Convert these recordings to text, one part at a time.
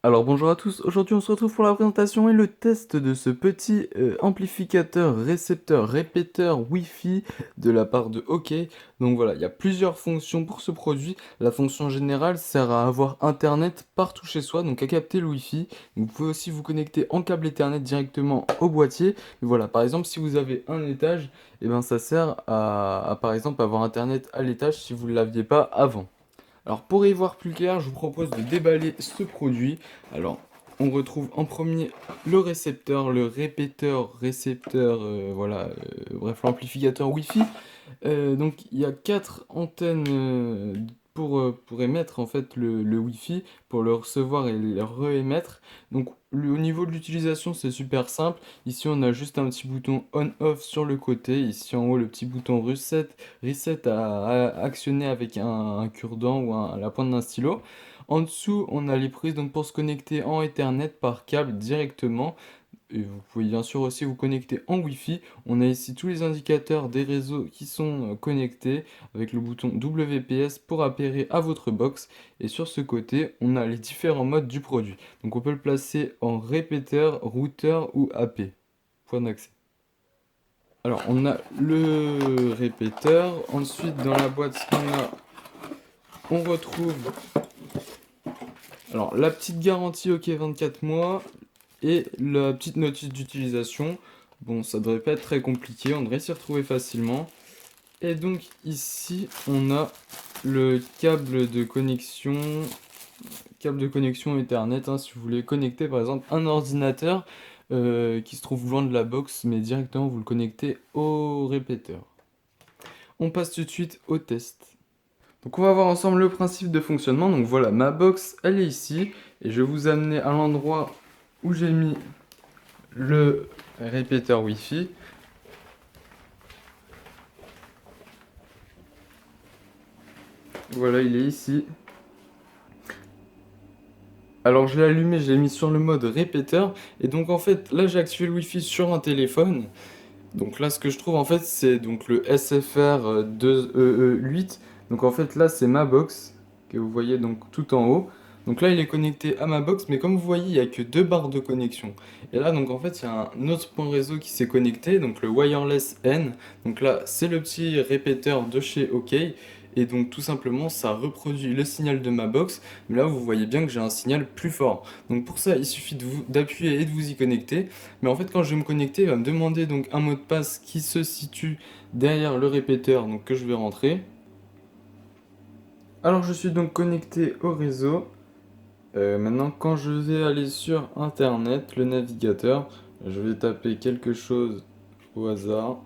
Alors bonjour à tous, aujourd'hui on se retrouve pour la présentation et le test de ce petit amplificateur récepteur répéteur Wi-Fi de la part de OK. Donc voilà, il y a plusieurs fonctions pour ce produit. La fonction générale sert à avoir internet partout chez soi, donc à capter le Wi-Fi. Vous pouvez aussi vous connecter en câble Ethernet directement au boîtier. Mais voilà, par exemple si vous avez un étage, et ben ça sert à par exemple avoir internet à l'étage si vous ne l'aviez pas avant. Alors pour y voir plus clair, je vous propose de déballer ce produit. Alors on retrouve en premier le récepteur, le répéteur, récepteur, voilà, bref l'amplificateur Wi-Fi. Donc il y a quatre antennes pour émettre en fait le Wi-Fi, pour le recevoir et le re-émettre. Donc au niveau de l'utilisation c'est super simple. Ici on a juste un petit bouton on-off sur le côté. Ici en haut le petit bouton reset à actionner avec un cure-dent ou la pointe d'un stylo. En dessous on a les prises donc pour se connecter en Ethernet par câble directement. Et vous pouvez bien sûr aussi vous connecter en Wi-Fi. On a ici tous les indicateurs des réseaux qui sont connectés avec le bouton WPS pour appairer à votre box. Et sur ce côté, on a les différents modes du produit. Donc on peut le placer en répéteur, routeur ou AP. Point d'accès. Alors on a le répéteur. Ensuite dans la boîte, on retrouve alors la petite garantie OK 24 mois et la petite notice d'utilisation. Bon, ça devrait pas être très compliqué, on devrait s'y retrouver facilement. Et donc ici, on a le câble de connexion Ethernet, hein, si vous voulez connecter par exemple un ordinateur qui se trouve loin de la box, mais directement vous le connectez au répéteur. On passe tout de suite au test. Donc on va voir ensemble le principe de fonctionnement. Donc voilà, ma box, elle est ici, et je vais vous amener à l'endroit où j'ai mis le répéteur Wi-Fi. Voilà, il est ici. Alors je l'ai allumé, je l'ai mis sur le mode répéteur. Et donc en fait, là j'ai activé le Wi-Fi sur un téléphone. Donc là ce que je trouve en fait, c'est donc le SFR 2E8. Donc en fait là c'est ma box, que vous voyez donc tout en haut. Donc là il est connecté à ma box, mais comme vous voyez, il n'y a que deux barres de connexion. Et là donc en fait il y a un autre point réseau qui s'est connecté, donc le wireless N. Donc là c'est le petit répéteur de chez OK. Et donc tout simplement ça reproduit le signal de ma box, mais là vous voyez bien que j'ai un signal plus fort. Donc pour ça il suffit d'appuyer et de vous y connecter. Mais en fait quand je vais me connecter, il va me demander donc un mot de passe qui se situe derrière le répéteur, donc que je vais rentrer. Alors je suis donc connecté au réseau. Maintenant quand je vais aller sur internet, le navigateur, je vais taper quelque chose au hasard.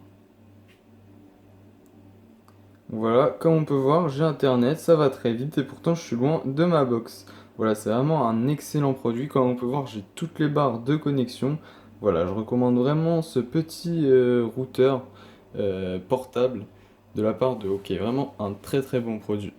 Voilà, comme on peut voir, j'ai internet, ça va très vite et pourtant je suis loin de ma box. Voilà, c'est vraiment un excellent produit. Comme on peut voir, j'ai toutes les barres de connexion. Voilà, je recommande vraiment ce petit routeur portable de la part de OK. Vraiment un très très bon produit.